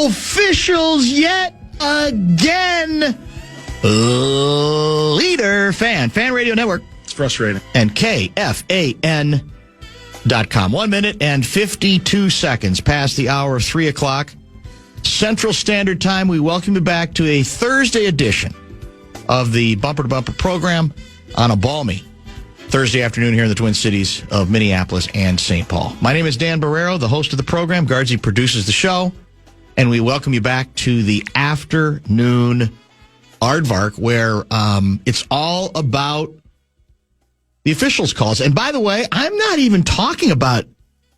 officials yet again. Leader Fan Radio Network. It's frustrating. And KFAN.com. 1 minute and 52 seconds past the hour of 3 o'clock Central Standard Time. We welcome you back to a Thursday edition of the Bumper to Bumper program on a balmy Thursday afternoon here in the Twin Cities of Minneapolis and St. Paul. My name is Dan Barreiro, the host of the program. Guardsy produces the show. And we welcome you back to the afternoon aardvark, where it's all about the officials' calls. And by the way, I'm not even talking about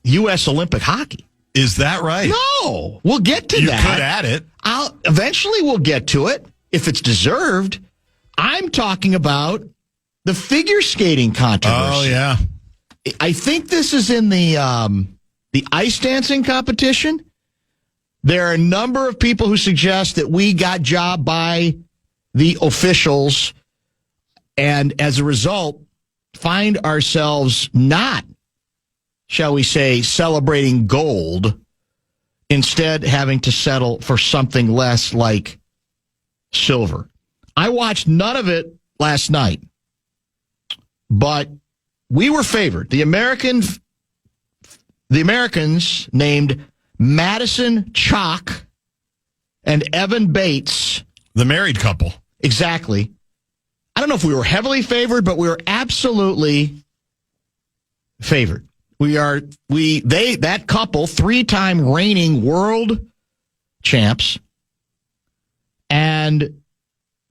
U.S. Olympic hockey. Is that right? No. We'll get to that. You could add it. Eventually we'll get to it, if it's deserved. I'm talking about the figure skating controversy. Oh, yeah. I think this is in the ice dancing competition. There are a number of people who suggest that we got jobbed by the officials, and as a result, find ourselves not, shall we say, celebrating gold, instead having to settle for something less like silver. I watched none of it last night, but we were favored. The Americans named Madison Chalk and Evan Bates. The married couple. Exactly. I don't know if we were heavily favored, but we were absolutely favored. That couple, 3-time reigning world champs, and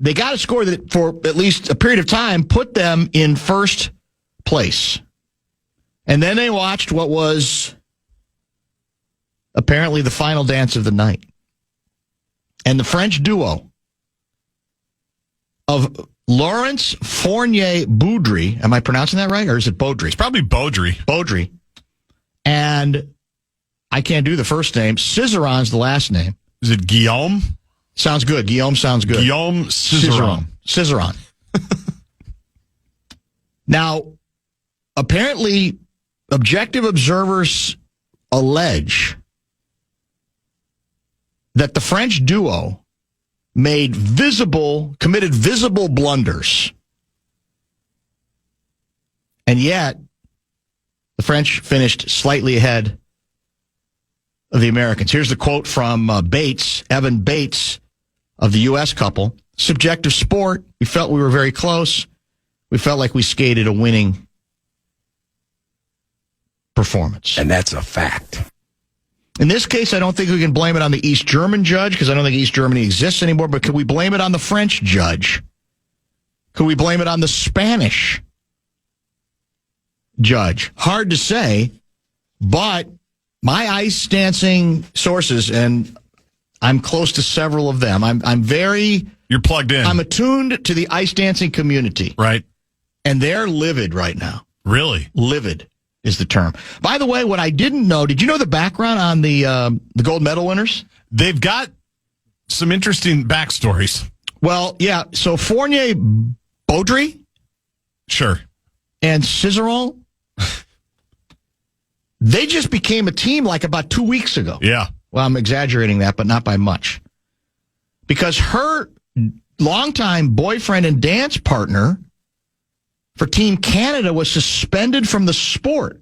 they got a score that for at least a period of time put them in first place. And then they watched what was apparently the final dance of the night. And the French duo of Laurence Fournier-Boudry, am I pronouncing that right, or is it Baudry? It's probably Baudry. Baudry. And I can't do the first name. Cizeron's the last name. Is it Guillaume? Sounds good. Guillaume sounds good. Guillaume Cizeron. Cizeron. Now, apparently, objective observers allege that the French duo committed visible blunders. And yet, the French finished slightly ahead of the Americans. Here's the quote from Evan Bates of the U.S. couple. Subjective sport. We felt we were very close. We felt like we skated a winning performance. And that's a fact. In this case, I don't think we can blame it on the East German judge, because I don't think East Germany exists anymore, but could we blame it on the French judge? Could we blame it on the Spanish judge? Hard to say, but my ice dancing sources, and I'm close to several of them, You're plugged in. I'm attuned to the ice dancing community. Right. And they're livid right now. Really? Livid is the term. By the way, what I didn't know, did you know the background on the gold medal winners? They've got some interesting backstories. Well, yeah. So Fournier-Baudry? Sure. And Cizeron? They just became a team like about 2 weeks ago. Yeah. Well, I'm exaggerating that, but not by much. Because her longtime boyfriend and dance partner for Team Canada was suspended from the sport.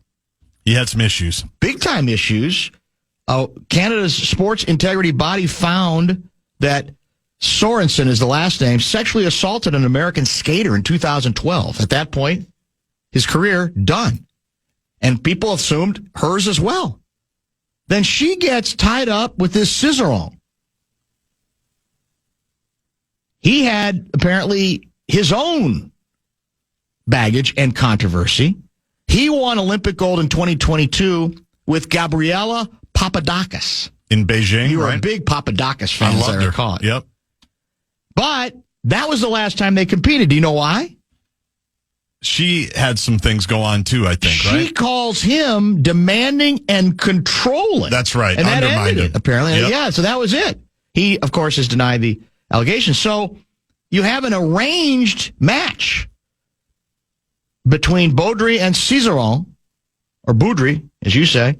He had some issues. Big-time issues. Canada's sports integrity body found that Sorensen is the last name, sexually assaulted an American skater in 2012. At that point, his career done. And people assumed hers as well. Then she gets tied up with this Cizeron. He had apparently his own baggage and controversy. He won Olympic gold in 2022 with Gabriela Papadakis. In Beijing, You were right? a big Papadakis fan, as I recall. Yep. But that was the last time they competed. Do you know why? She had some things go on, too, I think, right? She calls him demanding and controlling. That's right. And that Undermined ended him. it, apparently. Yep. Yeah, so that was it. He, of course, has denied the allegations. So you have an arranged match between Baudry and Cizeron, or Boudry, as you say.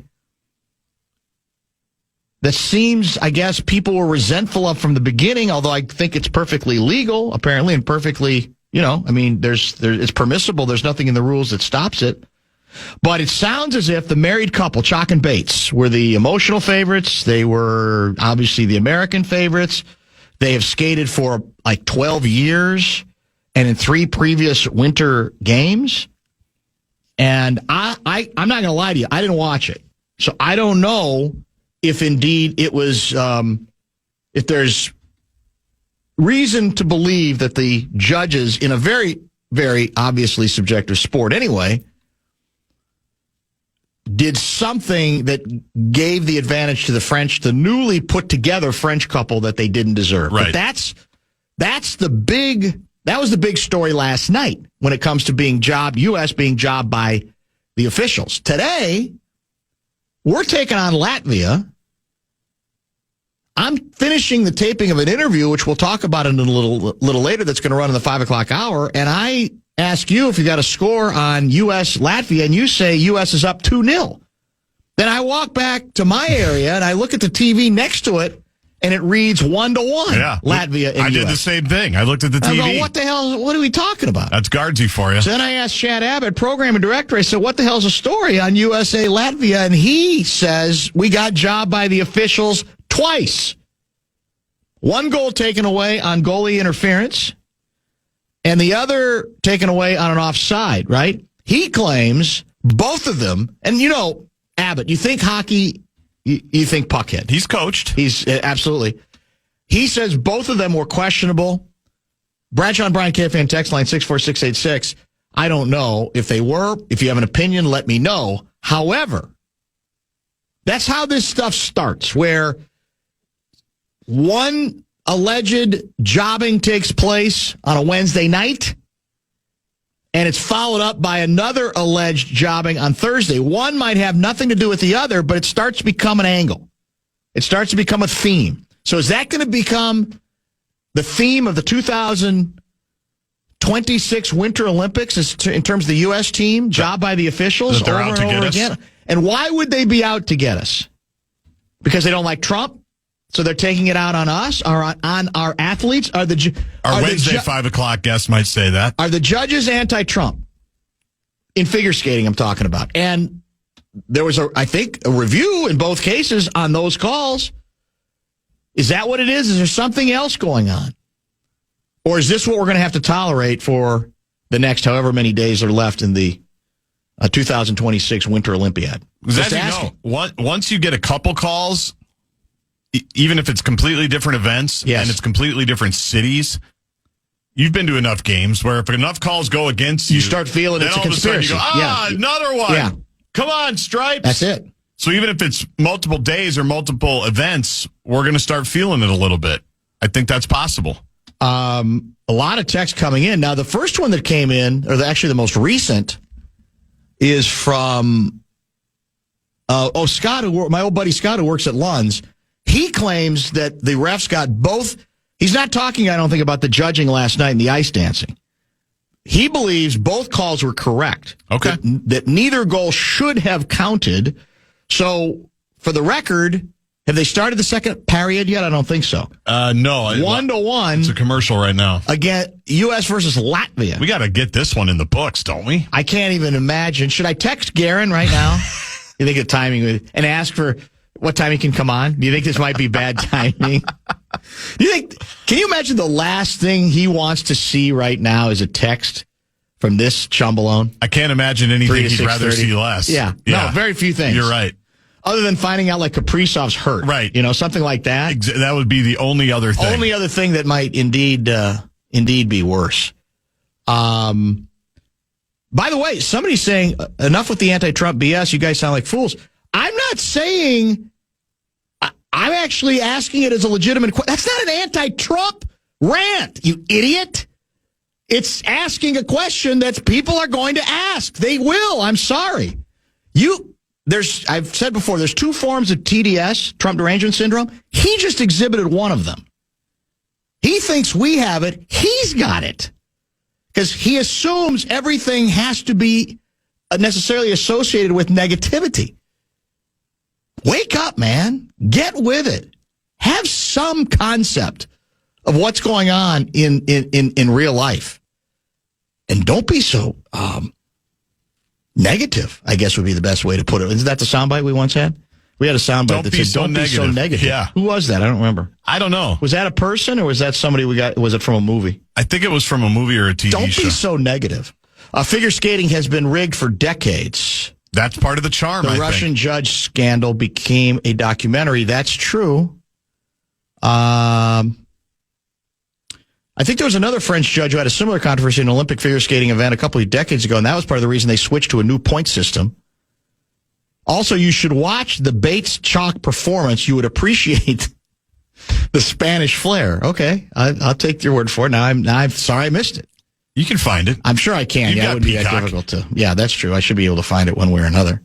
that seems, I guess, people were resentful of from the beginning, although I think it's perfectly legal, apparently, and perfectly, it's permissible. There's nothing in the rules that stops it. But it sounds as if the married couple, Chalk and Bates, were the emotional favorites. They were obviously the American favorites. They have skated for like 12 years and in 3 previous winter games. And I'm not going to lie to you. I didn't watch it. So I don't know if indeed it was, if there's reason to believe that the judges, in a very, very obviously subjective sport anyway, did something that gave the advantage to the French, the newly put together French couple that they didn't deserve. Right. But that was the big story last night when it comes to being U.S. being jobbed by the officials. Today, we're taking on Latvia. I'm finishing the taping of an interview, which we'll talk about in a little later, that's going to run in the 5 o'clock hour. And I ask you if you got a score on U.S.-Latvia, and you say U.S. is up 2-0. Then I walk back to my area, and I look at the TV next to it, and it reads 1-1. Yeah. Latvia and I US. did the same thing. I looked at the TV. I go, what the hell? What are we talking about? That's Guardsy for you. So then I asked Chad Abbott, program and director, I said, what the hell's the story on USA-Latvia? And he says, we got jobbed by the officials twice. 1 goal taken away on goalie interference, and the other taken away on an offside, right? He claims both of them, and Abbott, you think hockey, you think puckhead. He's coached. He's absolutely. He says both of them were questionable. Bradshaw and Brian KFAN text line 64686. I don't know if they were. If you have an opinion, let me know. However, that's how this stuff starts, where one alleged jobbing takes place on a Wednesday night, and it's followed up by another alleged jobbing on Thursday. One might have nothing to do with the other, but it starts to become an angle. It starts to become a theme. So is that going to become the theme of the 2026 Winter Olympics in terms of the U.S. team, jobbed by the officials over and over again? And why would they be out to get us? Because they don't like Trump? So they're taking it out on us, or on our athletes? Our Wednesday 5 o'clock guest might say that. Are the judges anti-Trump? In figure skating, I'm talking about. And there was, I think, a review in both cases on those calls. Is that what it is? Is there something else going on? Or is this what we're going to have to tolerate for the next however many days are left in the 2026 Winter Olympiad? Just once you get a couple calls, even if it's completely different events and it's completely different cities, you've been to enough games where if enough calls go against you, you start feeling it's a conspiracy. You go, another one. Yeah. Come on, Stripes. That's it. So even if it's multiple days or multiple events, we're going to start feeling it a little bit. I think that's possible. A lot of text coming in. Now, the first one that came in, or actually the most recent, is from Scott, my old buddy Scott, who works at Lund's. He claims that the refs got both. He's not talking, I don't think, about the judging last night and the ice dancing. He believes both calls were correct. Okay. That neither goal should have counted. So, for the record, have they started the second period yet? I don't think so. No. 1-1. It's a commercial right now. Again, U.S. versus Latvia. We got to get this one in the books, don't we? I can't even imagine. Should I text Guerin right now? You think of timing and ask for what time he can come on? Do you think this might be bad timing? Can you imagine the last thing he wants to see right now is a text from this chumbalone? I can't imagine anything he'd rather see less. Yeah. No, very few things. You're right. Other than finding out like Kaprizov's hurt. Right. Something like that. That would be the only other thing. Only other thing that might indeed be worse. By the way, somebody's saying, enough with the anti-Trump BS. You guys sound like fools. I'm not saying... I'm actually asking it as a legitimate question. That's not an anti-Trump rant, you idiot. It's asking a question that people are going to ask. They will. I'm sorry. I've said before, there's 2 forms of TDS, Trump derangement syndrome. He just exhibited one of them. He thinks we have it. He's got it. Because he assumes everything has to be necessarily associated with negativity. Wake up, man. Get with it. Have some concept of what's going on in real life. And don't be so negative, I guess would be the best way to put it. Isn't that the soundbite we once had? We had a soundbite that said, don't be so negative. Yeah. Who was that? I don't remember. I don't know. Was that a person or was that somebody we got? Was it from a movie? I think it was from a movie or a TV show. Don't be so negative. Figure skating has been rigged for decades. That's part of the charm, The Russian judge scandal became a documentary. That's true. I think there was another French judge who had a similar controversy in an Olympic figure skating event a couple of decades ago, and that was part of the reason they switched to a new point system. Also, you should watch the Bates chalk performance. You would appreciate the Spanish flair. Okay, I'll take your word for it. Now I'm sorry I missed it. You can find it. I'm sure I can. Yeah, it wouldn't be that difficult to. Yeah, that's true. I should be able to find it one way or another.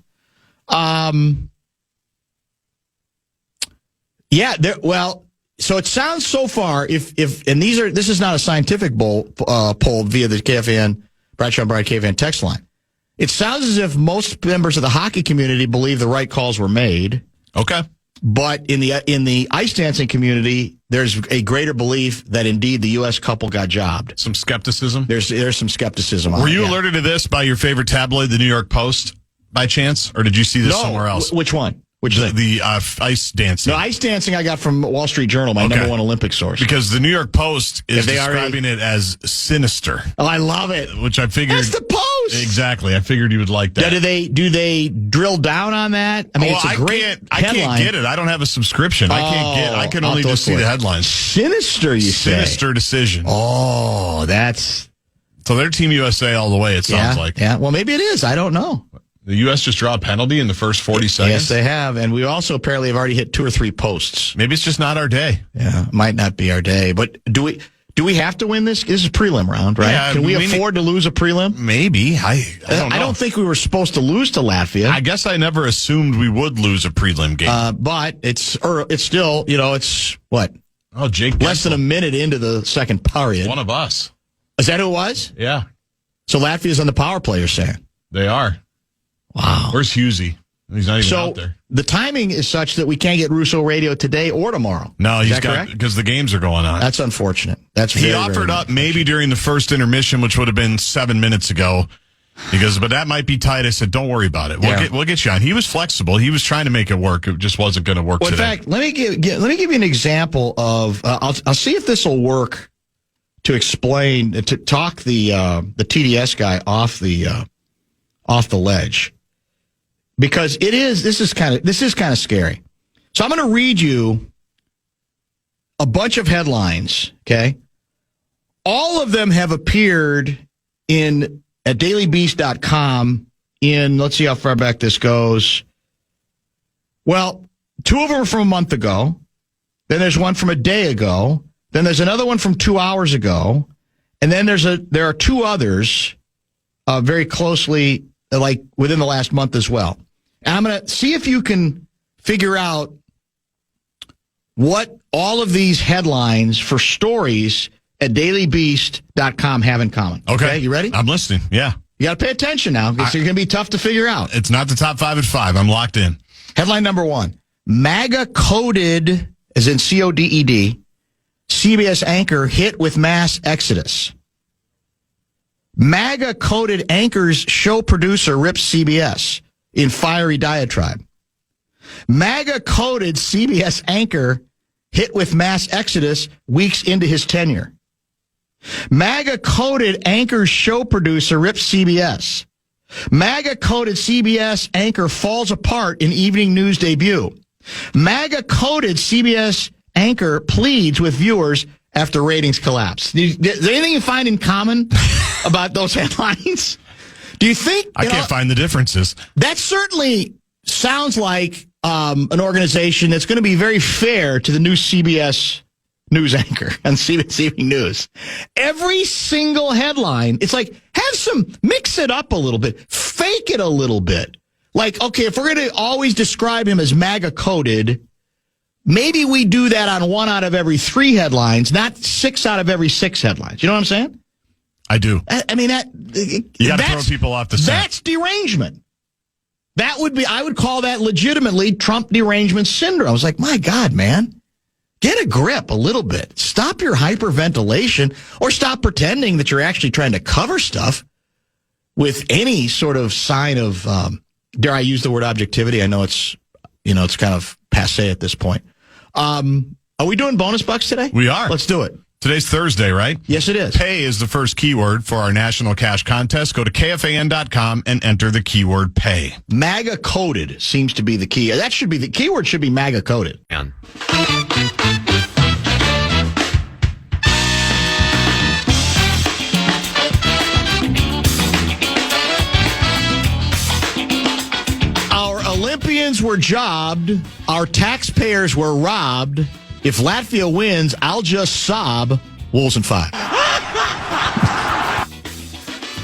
Yeah. Well, so it sounds so far. If this is not a scientific poll via the KFAN Bradshaw and Bride KFAN text line. It sounds as if most members of the hockey community believe the right calls were made. Okay. But in the ice dancing community, there's a greater belief that indeed the U.S. couple got jobbed. Some skepticism? There's some skepticism. Were you alerted to this by your favorite tabloid, the New York Post, by chance? Or did you see this somewhere else? Which one? The ice dancing. No, ice dancing I got from Wall Street Journal, my number one Olympic source. Because the New York Post is describing it as sinister. Oh, I love it. Which I figured. That's the Post. Exactly. I figured you would like that. Yeah, do they drill down on that? I mean, it's a great headline. I can't get it. I don't have a subscription. I can only just see the headlines. Sinister, you say? Sinister decision. Oh, that's... So they're Team USA all the way, it sounds like. Yeah, well, maybe it is. I don't know. The U.S. just draw a penalty in the first 40 seconds? Yes, they have. And we also apparently have already hit 2 or 3 posts. Maybe it's just not our day. Yeah, might not be our day. But do we have to win this? This is a prelim round, right? Yeah, can we afford to lose a prelim? Maybe. I don't know. I don't think we were supposed to lose to Latvia. I guess I never assumed we would lose a prelim game. But it's still, it's what? Oh, Jake. Less than a minute into the second period. One of us. Is that who it was? Yeah. So Latvia's on the power play, you're saying? They are. Wow. Where's Husey? He's not even out there. The timing is such that we can't get Russo radio today or tomorrow. No, he's got, because the games are going on. That's unfortunate. He offered up maybe during the first intermission, which would have been 7 minutes ago. He goes, but that might be tight. I said, don't worry about it. We'll get you on. He was flexible. He was trying to make it work. It just wasn't going to work today. In fact, let me give you an example of. I'll see if this will work to explain to talk the TDS guy off the ledge. Because this is kind of scary. So I'm going to read you a bunch of headlines, okay? All of them have appeared at dailybeast.com let's see how far back this goes. Well, 2 of them are from a month ago. Then there's one from a day ago. Then there's another one from 2 hours ago. And then there are 2 others very closely, like within the last month as well. And I'm going to see if you can figure out what all of these headlines for stories at dailybeast.com have in common. Okay, you ready? I'm listening, yeah. You got to pay attention now because it's going to be tough to figure out. It's not the top 5 at 5. I'm locked in. Headline number 1, MAGA coded, as in CODED, CBS anchor hit with mass exodus. MAGA coded anchor's show producer rips CBS in fiery diatribe. MAGA coded CBS anchor hit with mass exodus weeks into his tenure. MAGA coded anchor's show producer rips CBS. MAGA coded CBS anchor falls apart in evening news debut. MAGA coded CBS anchor pleads with viewers after ratings collapse. Is there anything you find in common about those headlines? Do you think... I can't find the differences. That certainly sounds like an organization that's going to be very fair to the new CBS news anchor on CBS Evening News. Every single headline, it's like, mix it up a little bit. Fake it a little bit. Like, okay, if we're going to always describe him as MAGA coded, maybe we do that on 1 out of every 3 headlines, not 6 out of every 6 headlines. You know what I'm saying? I do. I mean, you got to throw people off the scent. That's derangement. I would call that legitimately Trump derangement syndrome. I was like, my God, man, get a grip a little bit. Stop your hyperventilation, or stop pretending that you're actually trying to cover stuff with any sort of sign of, dare I use the word objectivity? I know it's kind of passé at this point. Are we doing bonus bucks today? We are. Let's do it. Today's Thursday, right? Yes, it is. Pay is the first keyword for our national cash contest. Go to KFAN.com and enter the keyword pay. MAGA coded seems to be the key. That should be the keyword, should be MAGA coded. Our Olympians were jobbed. Our taxpayers were robbed. If Latvia wins, I'll just sob. Wolves in 5.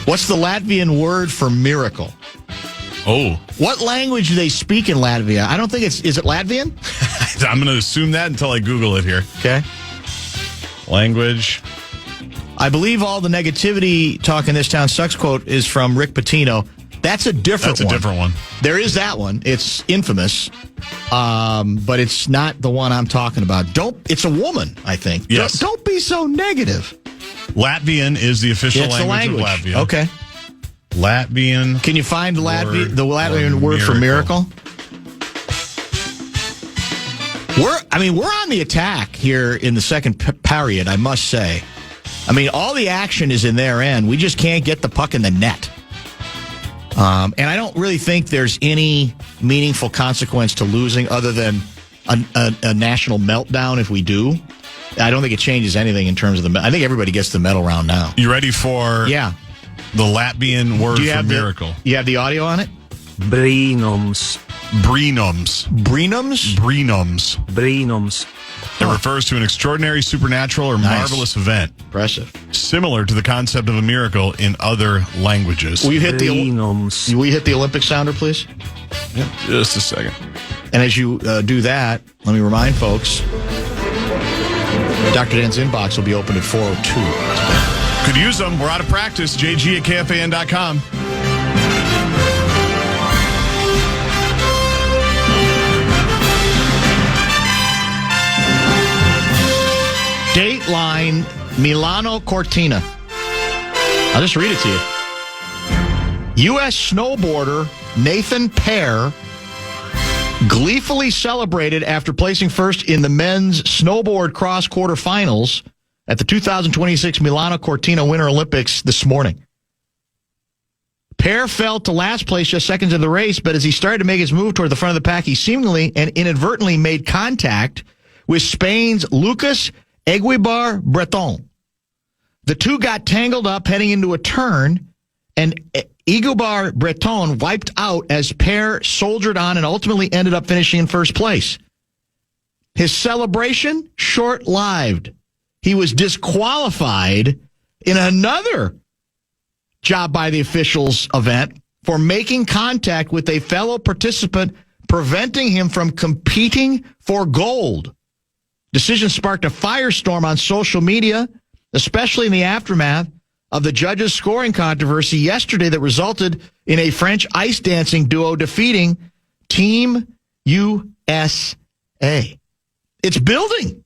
What's the Latvian word for miracle? Oh. What language do they speak in Latvia? I don't think is it Latvian? I'm going to assume that until I Google it here. Okay. Language. I believe all the negativity talk in this town sucks quote is from Rick Pitino. That's a different one. That's a different one. There is that one. It's infamous. But it's not the one I'm talking about. It's a woman, I think. Yes. Don't be so negative. Latvian is the official language of Latvia. Okay. Latvian. Can you find the Latvian word for miracle? We're on the attack here in the second period, I must say. I mean, all the action is in their end. We just can't get the puck in the net. And I don't really think there's any meaningful consequence to losing other than a national meltdown if we do. I don't think it changes anything in terms of I think everybody gets the medal round now. You ready for the Latvian word for miracle? You have the audio on it? Brīnums. Brīnums. Brīnums? Brīnums. Brīnums. It refers to an extraordinary, supernatural, or marvelous event. Impressive. Similar to the concept of a miracle in other languages. Will you hit the Olympic sounder, please? Yeah, just a second. And as you do that, let me remind folks, Dr. Dan's inbox will be open at 4:02 today. Could use them. We're out of practice. JG at KFAN.com. Dateline Milano Cortina. I'll just read it to you. U.S. snowboarder Nathan Pear gleefully celebrated after placing first in the men's snowboard cross quarterfinals at the 2026 Milano Cortina Winter Olympics this morning. Pear fell to last place just seconds in the race, but as he started to make his move toward the front of the pack, he seemingly and inadvertently made contact with Spain's Lucas Eguibar Breton. The two got tangled up heading into a turn, and Eguibar Breton wiped out as Pear soldiered on and ultimately ended up finishing in first place. His celebration, short-lived. He was disqualified in another job by the officials event for making contact with a fellow participant, preventing him from competing for gold. Decision sparked a firestorm on social media, especially in the aftermath of the judges' scoring controversy yesterday that resulted in a French ice dancing duo defeating Team USA. It's building.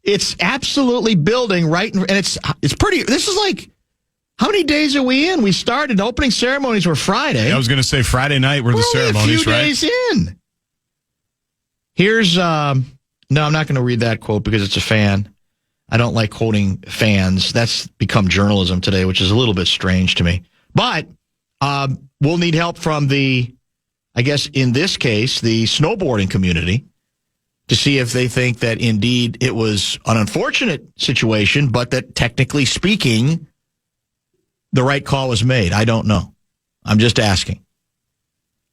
It's absolutely building and it's pretty, this is like, how many days are we in? We started, opening ceremonies were Friday. I was going to say Friday night were the ceremonies, right? We're a few days in. Here's, no, I'm not going to read that quote because it's a fan. I don't like quoting fans. That's become journalism today, which is a little bit strange to me. But we'll need help from I guess in this case, the snowboarding community to see if they think that indeed it was an unfortunate situation, but that technically speaking, the right call was made. I don't know. I'm just asking.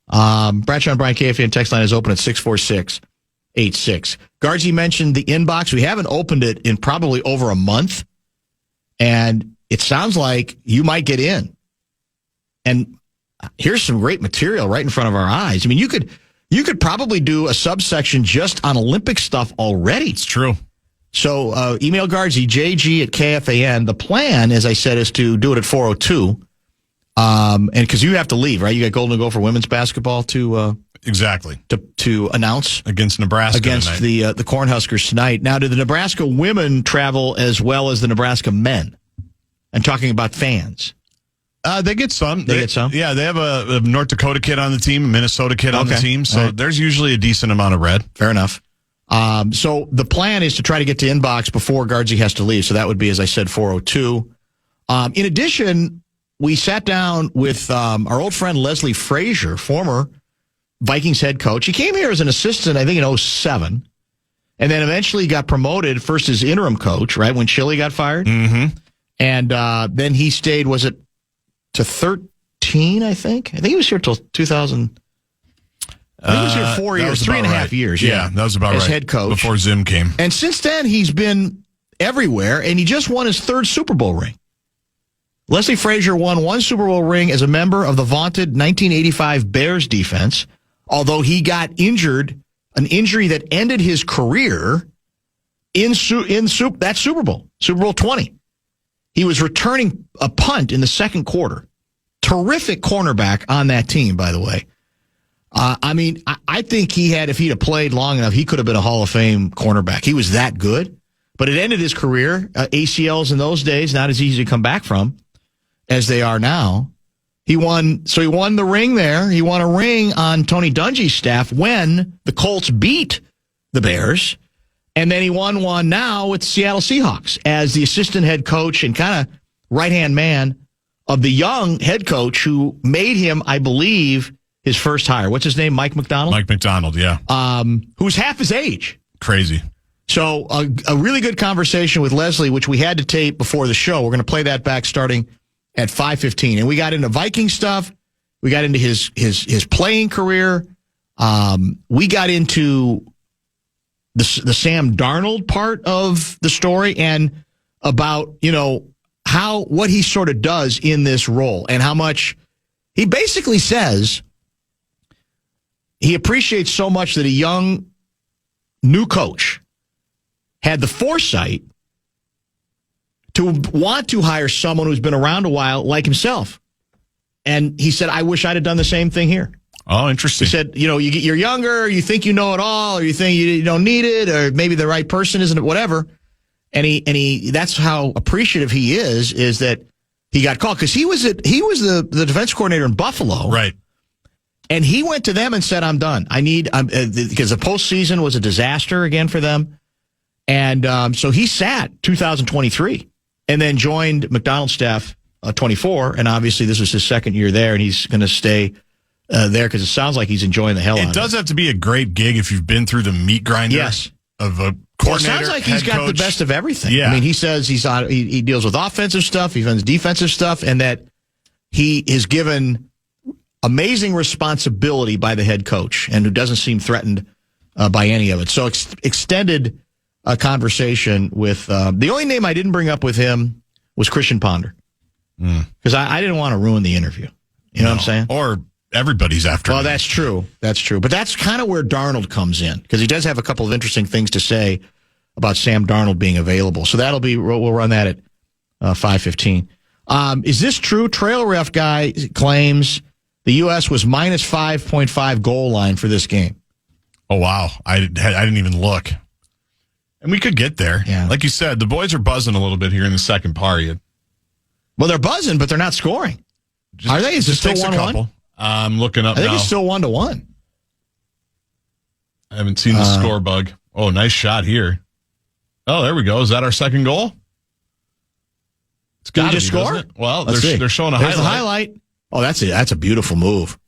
Bradshaw and Brian KFAN text line is open at 646-86. Guardsy mentioned the inbox. We haven't opened it in probably over a month, and it sounds like you might get in. And here's some great material right in front of our eyes. I mean, you could probably do a subsection just on Olympic stuff already. It's true. So email Guardsy, JG at KFAN. The plan, as I said, is to do it at 4:02. And because you have to leave, right? You got Golden Gopher women's basketball to exactly to announce against Nebraska against tonight. the Cornhuskers tonight. Now, do the Nebraska women travel as well as the Nebraska men? I'm talking about fans. They get some. They get some? Yeah, they have a North Dakota kid on the team, a Minnesota kid on the team. So right. There's usually a decent amount of red. Fair enough. So the plan is to try to get to inbox before Guardsy has to leave. So that would be, as I said, 4:02. In addition, we sat down with our old friend Leslie Frazier, former Vikings head coach. He came here as an assistant, I think, in 2007, and then eventually got promoted first as interim coach, right, when Chile got fired. Mm-hmm. And then he stayed, was it to 13, I think? I think he was here till 2000. I think he was here 4 years, 3.5 years. Yeah, that was about as right. Head coach. Before Zim came. And since then, he's been everywhere, and he just won his 3rd Super Bowl ring. Leslie Frazier won 1 Super Bowl ring as a member of the vaunted 1985 Bears defense, although he got injured, an injury that ended his career in that Super Bowl, Super Bowl 20. He was returning a punt in the second quarter. Terrific cornerback on that team, by the way. I think if he'd have played long enough, he could have been a Hall of Fame cornerback. He was that good, but it ended his career. ACLs in those days, not as easy to come back from as they are now. He won the ring there. He won a ring on Tony Dungy's staff when the Colts beat the Bears. And then he won one now with the Seattle Seahawks as the assistant head coach and kind of right-hand man of the young head coach who made him, I believe, his first hire. What's his name? Mike McDonald? Mike McDonald, yeah. Who's half his age. Crazy. So a really good conversation with Leslie, which we had to tape before the show. We're going to play that back starting at 5:15. And we got into Viking stuff. We got into his playing career. We got into the Sam Darnold part of the story and about, what he sort of does in this role and how much he basically says he appreciates so much that a young new coach had the foresight to want to hire someone who's been around a while like himself. And he said, I wish I'd have done the same thing here. Oh, interesting. He said, you're younger, you think you know it all, or you think you don't need it, or maybe the right person isn't, whatever. And he that's how appreciative he is that he got called. Because he was the defense coordinator in Buffalo. Right. And he went to them and said, I'm done. Because the postseason was a disaster again for them. And so he sat 2023 and then joined McDonald's staff 24. And obviously this was his second year there, and he's going to stay there because it sounds like he's enjoying the hell out of it. It does have to be a great gig if you've been through the meat grinder of a coordinator. Well, it sounds like he's got the best of everything. Yeah. I mean, he says he deals with offensive stuff, he runs defensive stuff, and that he is given amazing responsibility by the head coach and who doesn't seem threatened by any of it. So extended conversation with the only name I didn't bring up with him was Christian Ponder because I didn't want to ruin the interview. You know what I'm saying? Or everybody's after Well, him. that's true. That's true. But that's kind of where Darnold comes in because he does have a couple of interesting things to say about Sam Darnold being available. So we'll run that at 5:15. Is this true? Trail Ref guy claims the U.S. was minus 5.5 goal line for this game. Oh, wow. I didn't even look. And we could get there. Yeah. Like you said, the boys are buzzing a little bit here in the second period. Well, they're buzzing, but they're not scoring. Are they? Is it still 1-1? I'm looking up now. I think it's still 1-1. I haven't seen the score bug. Oh, nice shot here. Oh, there we go. Is that our second goal? It's got to score. Well, they're showing a highlight. There's the highlight. Oh, that's it. That's a beautiful move.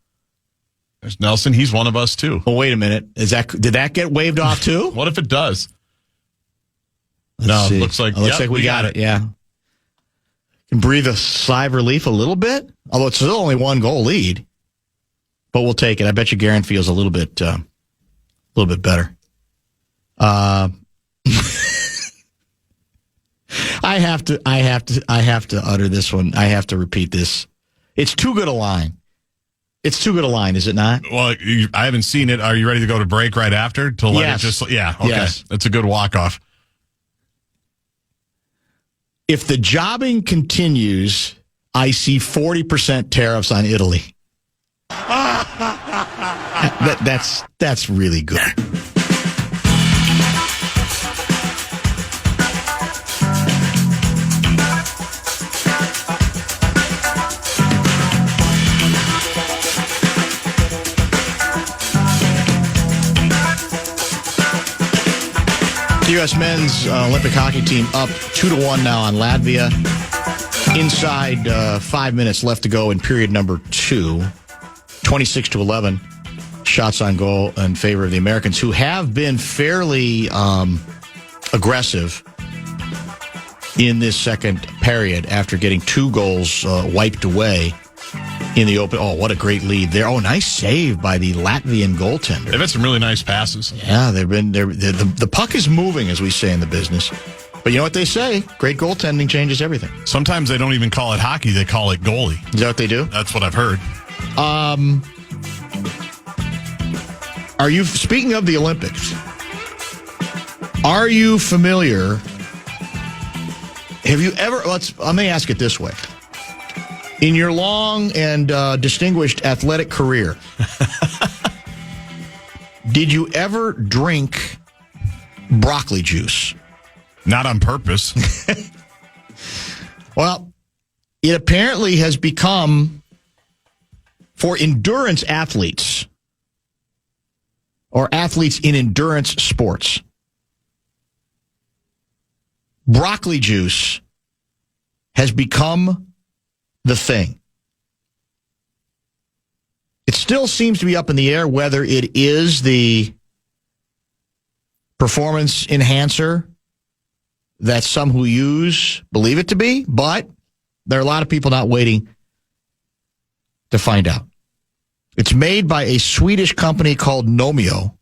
There's Nelson. He's one of us too. Well, wait a minute. Did that get waved off too? What if it does? Let's see. Looks like we got it. Yeah. Can breathe a sigh of relief a little bit, although it's still only 1-goal lead. But we'll take it. I bet you Guerin feels a little bit better. I have to utter this one. I have to repeat this. It's too good a line. It's too good a line, is it not? Well, I haven't seen it. Are you ready to go to break right after? To let Yes. it just, yeah, okay. Yes. That's a good walk-off. If the jobbing continues I see 40% tariffs on Italy. That's really good. The U.S. men's Olympic hockey team up 2-1 now on Latvia. Inside 5 minutes left to go in period number 2. 26-11 shots on goal in favor of the Americans, who have been fairly aggressive in this second period after getting 2 goals wiped away in the open. Oh, what a great lead there. Oh, nice save by the Latvian goaltender. They've had some really nice passes. Yeah, the puck is moving, as we say in the business. But you know what they say? Great goaltending changes everything. Sometimes they don't even call it hockey. They call it goalie. Is that what they do? That's what I've heard. Are you, speaking of the Olympics, are you familiar? Have you ever, let me ask it this way. In your long and distinguished athletic career, did you ever drink broccoli juice? Not on purpose. Well, it apparently has become, for endurance athletes, or athletes in endurance sports, broccoli juice has become the thing. It still seems to be up in the air whether it is the performance enhancer that some who use believe it to be, but there are a lot of people not waiting to find out. It's made by a Swedish company called Nomeo,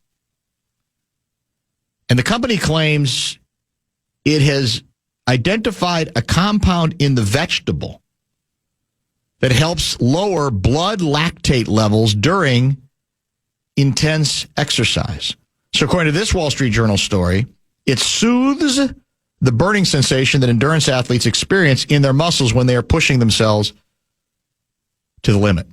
and the company claims it has identified a compound in the vegetable that helps lower blood lactate levels during intense exercise. So according to this Wall Street Journal story, it soothes the burning sensation that endurance athletes experience in their muscles when they are pushing themselves to the limit.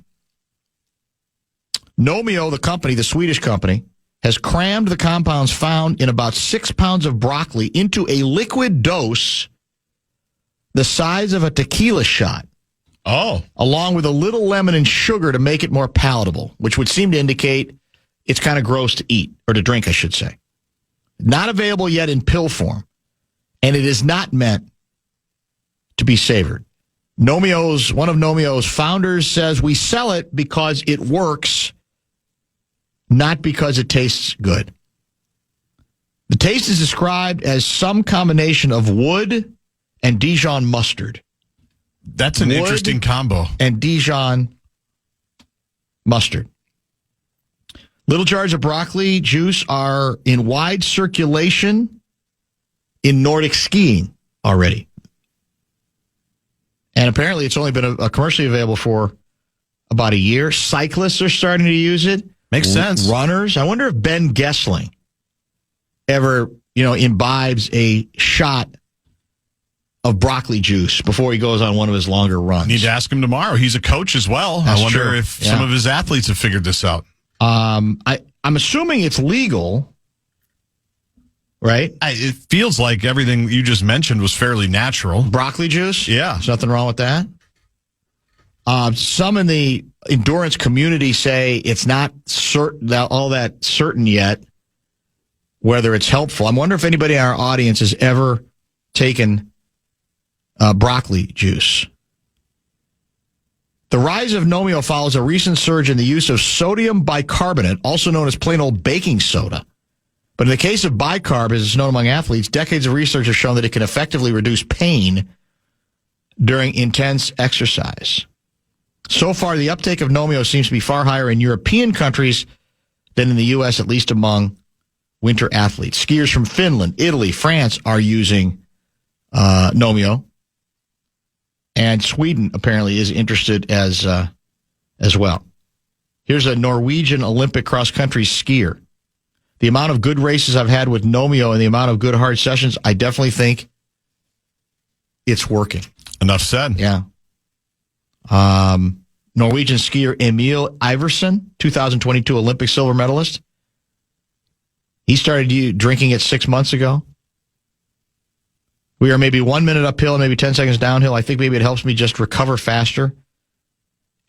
Nomeo, the company, the Swedish company, has crammed the compounds found in about 6 pounds of broccoli into a liquid dose the size of a tequila shot. Oh. Along with a little lemon and sugar to make it more palatable, which would seem to indicate it's kind of gross to eat, or to drink, I should say. Not available yet in pill form, and it is not meant to be savored. One of Nomeo's founders says, we sell it because it works, not because it tastes good. The taste is described as some combination of wood and Dijon mustard. That's an interesting combo. And Dijon mustard. Little jars of broccoli juice are in wide circulation in Nordic skiing already. And apparently it's only been commercially available for about a year. Cyclists are starting to use it. Makes sense. Runners. I wonder if Ben Gessling ever, imbibes a shot of broccoli juice before he goes on one of his longer runs. Need to ask him tomorrow. He's a coach as well. That's I wonder true. if some of his athletes have figured this out. I'm assuming it's legal, right? It feels like everything you just mentioned was fairly natural. Broccoli juice? Yeah. There's nothing wrong with that. Some in the endurance community say it's not all that certain yet whether it's helpful. I wonder if anybody in our audience has ever taken broccoli juice. The rise of Nomeo follows a recent surge in the use of sodium bicarbonate, also known as plain old baking soda. But in the case of bicarb, as is known among athletes, decades of research have shown that it can effectively reduce pain during intense exercise. So far, the uptake of Nomeo seems to be far higher in European countries than in the U.S., at least among winter athletes. Skiers from Finland, Italy, France are using Nomeo. And Sweden apparently is interested as well. Here's a Norwegian Olympic cross-country skier. The amount of good races I've had with Nomeo and the amount of good hard sessions, I definitely think it's working. Enough said. Yeah. Norwegian skier Emil Iversen, 2022 Olympic silver medalist. He started drinking it 6 months ago. We are maybe 1 minute uphill, maybe 10 seconds downhill. I think maybe it helps me just recover faster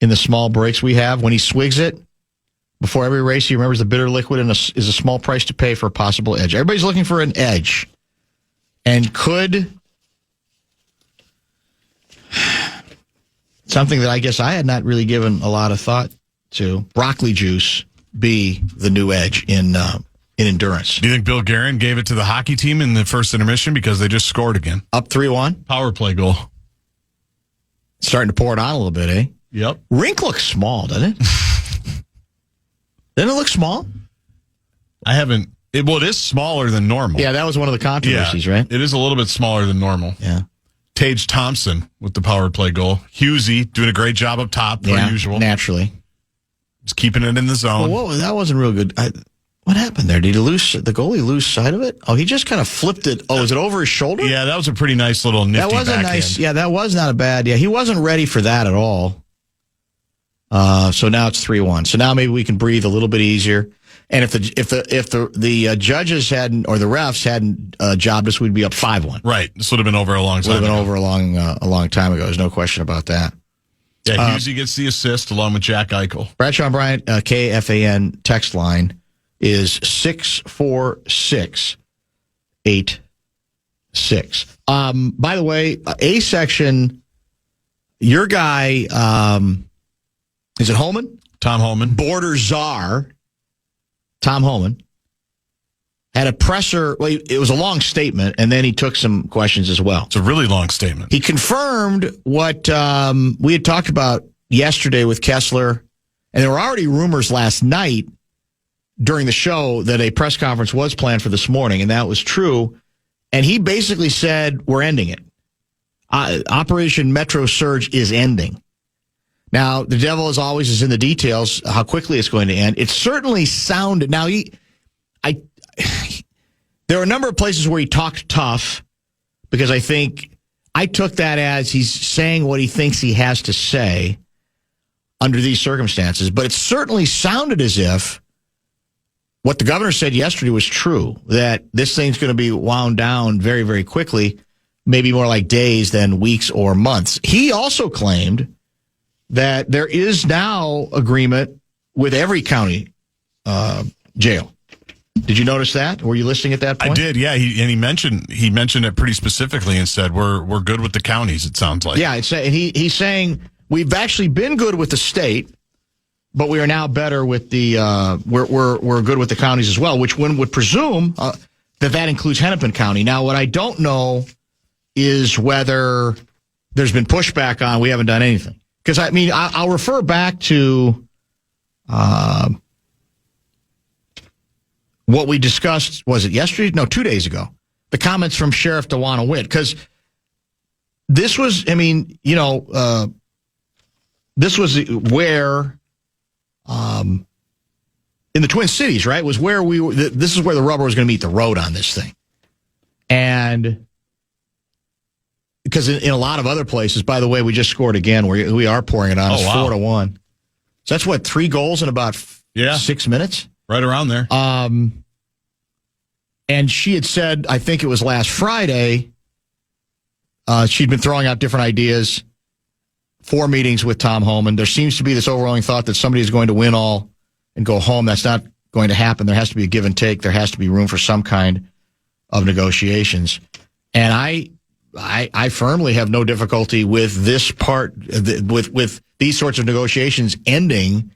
in the small breaks we have. When he swigs it, before every race, he remembers the bitter liquid is a small price to pay for a possible edge. Everybody's looking for an edge. And could something that I guess I had not really given a lot of thought to, broccoli juice, be the new edge in endurance? Do you think Bill Guerin gave it to the hockey team in the first intermission because they just scored again? Up 3-1? Power play goal. Starting to pour it on a little bit, eh? Yep. Rink looks small, doesn't it? Doesn't it look small? I haven't. It is smaller than normal. Yeah, that was one of the controversies, right? It is a little bit smaller than normal. Yeah. Tage Thompson with the power play goal. Husey doing a great job up top, per usual. Naturally. Just keeping it in the zone. Well, that wasn't real good. What happened there? Did the goalie lose sight of it? Oh, he just kind of flipped it. Oh, was it over his shoulder? Yeah, that was a pretty nice little nifty backhand. That was not a bad. Yeah, he wasn't ready for that at all. So now it's 3-1. So now maybe we can breathe a little bit easier. And if the judges hadn't, or the refs hadn't jobbed us, we'd be up 5-1. Right. This would have been over a long time ago. Would have been over a long time ago. There's no question about that. Yeah, Husey gets the assist along with Jack Eichel. Bradshaw and Bryant, KFAN text line is 64686. By the way, A section, your guy, is it Holman? Tom Holman. Border czar, Tom Holman, had a presser. Well, it was a long statement, and then he took some questions as well. It's a really long statement. He confirmed what we had talked about yesterday with Kessler, and there were already rumors last night during the show that a press conference was planned for this morning, and that was true. And he basically said, we're ending it. Operation Metro Surge is ending. Now, the devil, as always, is in the details, how quickly it's going to end. It certainly sounded... Now, there are a number of places where he talked tough, because I think I took that as he's saying what he thinks he has to say under these circumstances. But it certainly sounded as if what the governor said yesterday was true, that this thing's going to be wound down very, very quickly, maybe more like days than weeks or months. He also claimed that there is now agreement with every county jail. Did you notice that? Were you listening at that point? I did, yeah. He mentioned it pretty specifically and said we're good with the counties. It sounds like. Yeah, he's saying we've actually been good with the state, but we are now better with the we're good with the counties as well. Which one would presume that includes Hennepin County. Now, what I don't know is whether there's been pushback on we haven't done anything. Because, I mean, I'll refer back to what we discussed, was it yesterday? No, 2 days ago. The comments from Sheriff DeWanna Witt. Because this was, I mean, this was where, in the Twin Cities, right, was where this is where the rubber was going to meet the road on this thing. And... because in a lot of other places, by the way, we just scored again. We are pouring it on. It's 4-1. So that's what, 3 goals in about 6 minutes? Right around there. And she had said, I think it was last Friday, she'd been throwing out different ideas, 4 meetings with Tom Holman. There seems to be this overwhelming thought that somebody is going to win all and go home. That's not going to happen. There has to be a give and take. There has to be room for some kind of negotiations. And I firmly have no difficulty with this part, with these sorts of negotiations ending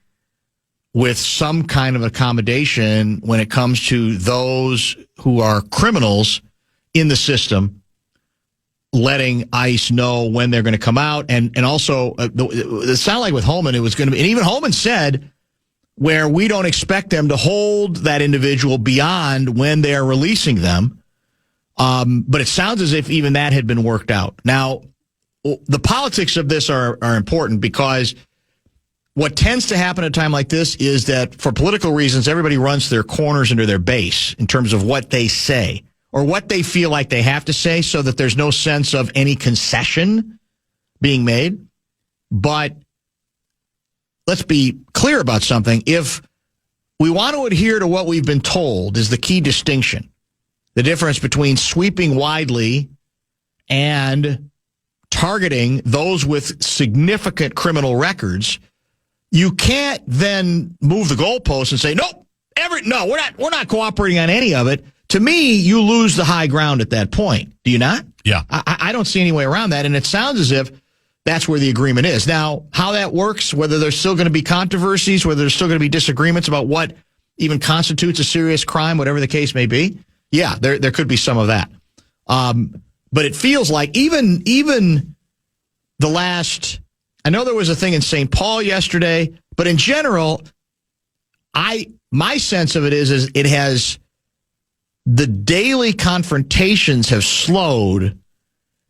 with some kind of accommodation when it comes to those who are criminals in the system, letting ICE know when they're going to come out. And also, it sounded like with Holman, it was going to be, and even Holman said, where we don't expect them to hold that individual beyond when they're releasing them. But it sounds as if even that had been worked out. Now, the politics of this are important, because what tends to happen at a time like this is that for political reasons, everybody runs to their corners and to their base in terms of what they say or what they feel like they have to say, so that there's no sense of any concession being made. But let's be clear about something. If we want to adhere to what we've been told is the key distinction, the difference between sweeping widely and targeting those with significant criminal records, you can't then move the goalposts and say, nope, we're not cooperating on any of it. To me, you lose the high ground at that point. Do you not? Yeah. I don't see any way around that, and it sounds as if that's where the agreement is. Now, how that works, whether there's still going to be controversies, whether there's still going to be disagreements about what even constitutes a serious crime, whatever the case may be, yeah, there could be some of that. But it feels like even the last, I know there was a thing in St. Paul yesterday, but in general, my sense of it is it has, the daily confrontations have slowed,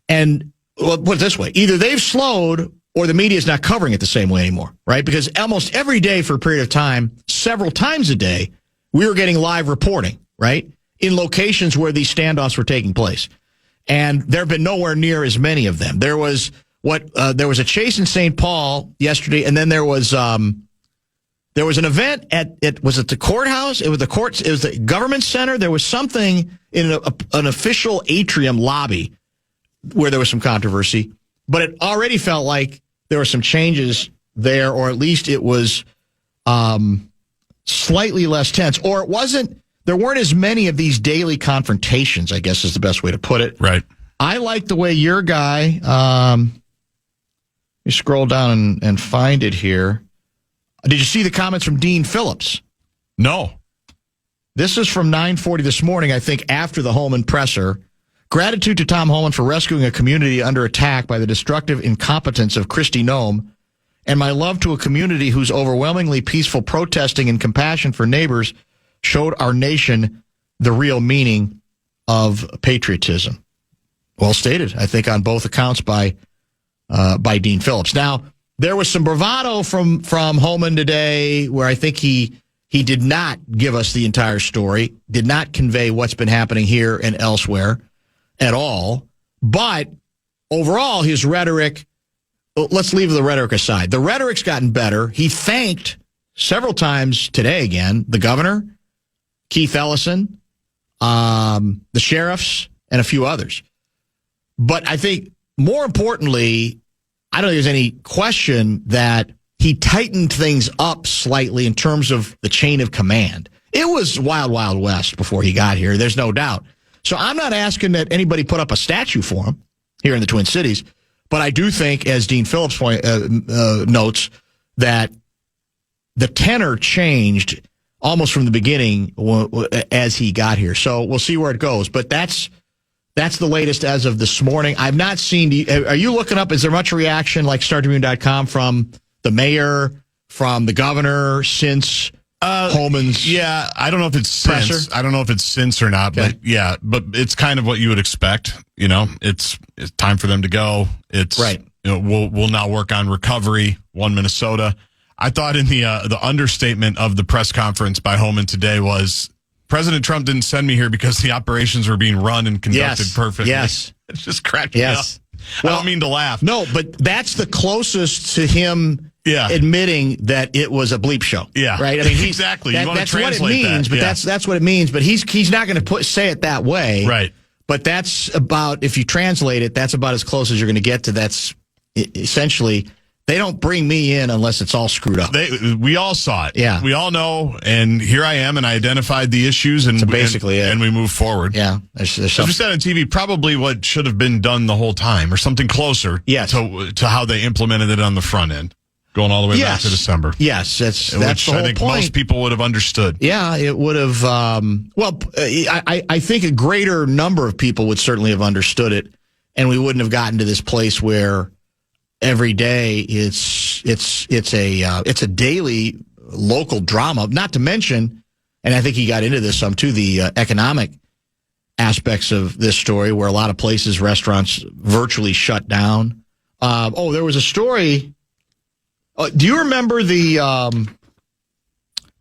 and well, put it this way, either they've slowed or the media is not covering it the same way anymore, right? Because almost every day for a period of time, several times a day, we were getting live reporting, right, in locations where these standoffs were taking place. And there have been nowhere near as many of them. There was a chase in St. Paul yesterday, and then there was an event was it the courthouse? It was the government center. There was something in an official atrium lobby where there was some controversy, but it already felt like there were some changes there, or at least it was slightly less tense, or there weren't as many of these daily confrontations, I guess is the best way to put it. Right. I like the way your guy, let me scroll down and find it here. Did you see the comments from Dean Phillips? No. This is from 9:40 this morning, I think, after the Holman presser. Gratitude to Tom Holman for rescuing a community under attack by the destructive incompetence of Kristi Noem, and my love to a community whose overwhelmingly peaceful protesting and compassion for neighbors showed our nation the real meaning of patriotism. Well stated, I think, on both accounts by Dean Phillips. Now, there was some bravado from Holman today where I think he did not give us the entire story, did not convey what's been happening here and elsewhere at all. But overall, his rhetoric, let's leave the rhetoric aside. The rhetoric's gotten better. He thanked several times today again the governor, Keith Ellison, the sheriffs, and a few others. But I think more importantly, I don't think there's any question that he tightened things up slightly in terms of the chain of command. It was wild, wild west before he got here. There's no doubt. So I'm not asking that anybody put up a statue for him here in the Twin Cities, but I do think, as Dean Phillips notes, that the tenor changed almost from the beginning as he got here. So we'll see where it goes. But that's the latest as of this morning. I've not seen, are you looking up, is there much reaction like StarTribune.com from the mayor, from the governor since Holman's? Yeah, I don't know if it's presser? since. I don't know if it's since or not, Okay. but yeah, but it's kind of what you would expect. You know, it's time for them to go. It's right. You know, we'll now work on recovery. One Minnesota. I thought in the understatement of the press conference by Holman today was, President Trump didn't send me here because the operations were being run and conducted perfectly. Yes. It's just cracking me up. Well, I don't mean to laugh. No, but that's the closest to him admitting that it was a bleep show. Yeah. Right? I mean, exactly. You want to that's what it translate means, that. but that's what it means. But he's not going to say it that way. Right. But that's about, if you translate it, that's about as close as you're going to get to. That's essentially, they don't bring me in unless it's all screwed up. We all saw it. Yeah. We all know, and here I am, and I identified the issues, and basically and we move forward. Yeah. There's As we said on TV, probably what should have been done the whole time, or something closer to how they implemented it on the front end, going all the way back to December. Yes, that's the whole I think point. most people would have understood. Yeah, it would have. I think a greater number of people would certainly have understood it, and we wouldn't have gotten to this place where every day it's a daily local drama. Not to mention, and I think he got into this some too, the economic aspects of this story, where a lot of places, restaurants virtually shut down. There was a story. Do you remember this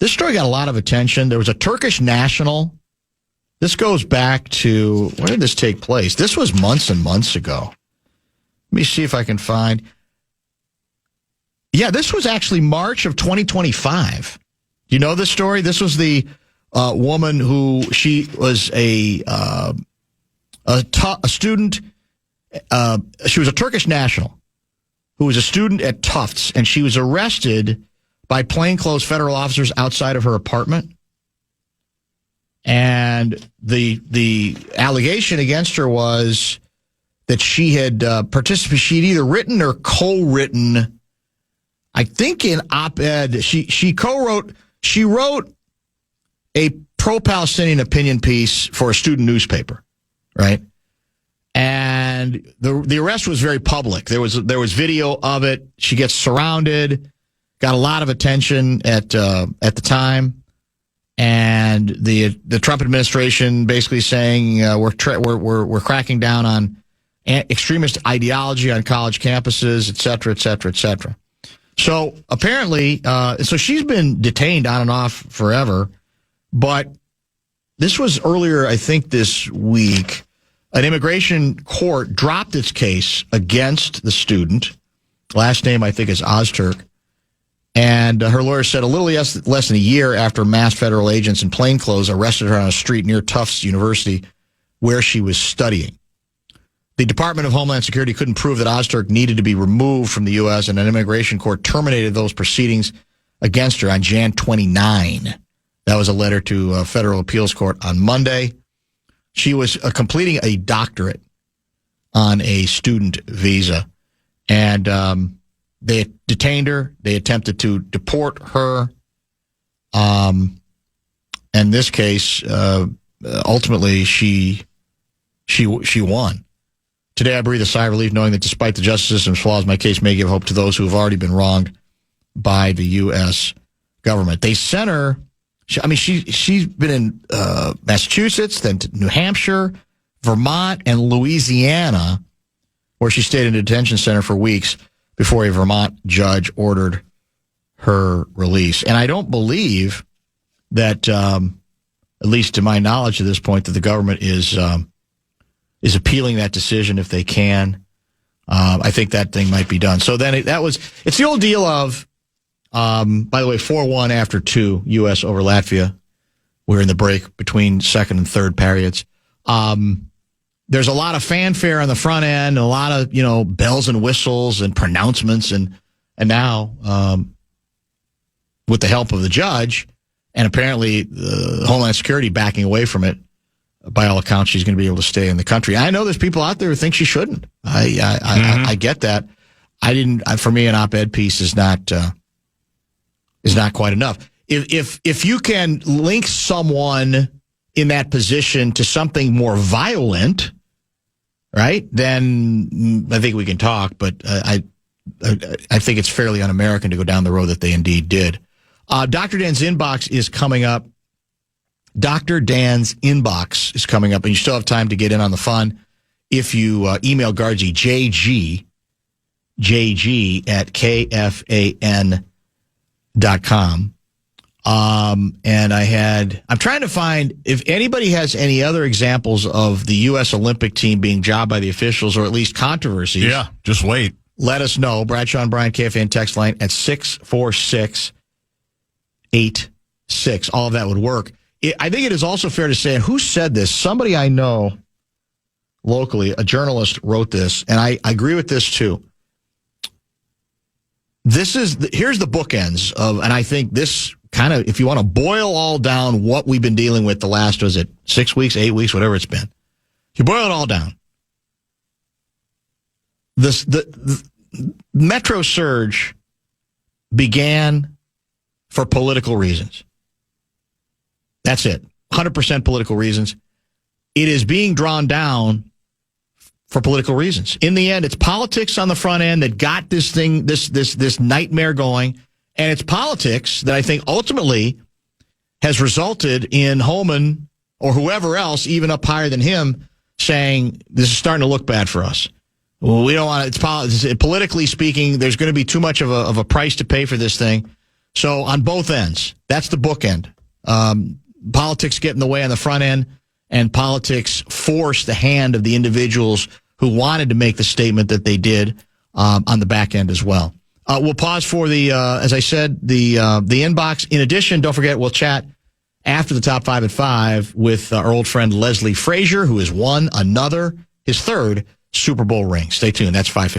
story got a lot of attention. There was a Turkish national. This goes back to, when did this take place? This was months and months ago. Let me see if I can find. Yeah, this was actually March of 2025. Do you know this story? This was the woman who she was a student. She was a Turkish national who was a student at Tufts, and she was arrested by plainclothes federal officers outside of her apartment. And the allegation against her was that she had participated. She'd either written or co-written, I think, in op-ed. She wrote a pro-Palestinian opinion piece for a student newspaper, right? And the arrest was very public. There was video of it. She gets surrounded, got a lot of attention at the time, and the Trump administration basically saying we're cracking down on extremist ideology on college campuses, et cetera, et cetera, et cetera. So apparently, so she's been detained on and off forever, but this was earlier, I think, this week. An immigration court dropped its case against the student. Last name, I think, is Ozturk. And her lawyer said a little less than a year after masked federal agents in plainclothes arrested her on a street near Tufts University where she was studying. The Department of Homeland Security couldn't prove that Ozturk needed to be removed from the U.S., and an immigration court terminated those proceedings against her on Jan 29. That was a letter to a federal appeals court on Monday. She was completing a doctorate on a student visa, and they detained her. They attempted to deport her. In this case, ultimately, she won. Today, I breathe a sigh of relief knowing that despite the justice system's flaws, my case may give hope to those who have already been wronged by the U.S. government. They sent her. She's been in Massachusetts, then to New Hampshire, Vermont, and Louisiana, where she stayed in a detention center for weeks before a Vermont judge ordered her release. And I don't believe that, at least to my knowledge at this point, that the government is appealing that decision if they can. I think that thing might be done. So then it's the old deal of, by the way, 4-1 after 2, U.S. over Latvia. We're in the break between second and third periods. There's a lot of fanfare on the front end, a lot of, bells and whistles and pronouncements. And now, with the help of the judge and apparently the Homeland Security backing away from it, by all accounts, she's going to be able to stay in the country. I know there's people out there who think she shouldn't. I get that. For me, an op-ed piece is not quite enough. If you can link someone in that position to something more violent, right, then I think we can talk. But I think it's fairly un-American to go down the road that they indeed did. Dr. Dan's Inbox is coming up. Dr. Dan's Inbox is coming up, and you still have time to get in on the fun if you email Guardsy, JG at KFAN.com. And I'm trying to find if anybody has any other examples of the U.S. Olympic team being jobbed by the officials or at least controversies. Yeah, just wait. Let us know. Bradshaw and Brian KFAN text line at 64686. All of that would work. I think it is also fair to say, and who said this? Somebody I know locally, a journalist, wrote this, and I agree with this too. Here's the bookends of, and I think this kind of, if you want to boil all down what we've been dealing with the last, 6 weeks, 8 weeks, whatever it's been. You boil it all down. The Metro surge began for political reasons. That's it. 100% political reasons. It is being drawn down for political reasons. In the end, it's politics on the front end that got this thing, this nightmare going. And it's politics that I think ultimately has resulted in Holman or whoever else, even up higher than him, saying this is starting to look bad for us. Well, we don't want it. It's politically speaking, there's going to be too much of a price to pay for this thing. So on both ends, that's the bookend. Politics get in the way on the front end, and politics force the hand of the individuals who wanted to make the statement that they did on the back end as well. We'll pause for the, as I said, the inbox. In addition, don't forget, we'll chat after the top 5 at 5 with our old friend Leslie Frazier, who has won his third Super Bowl ring. Stay tuned. That's 5:15.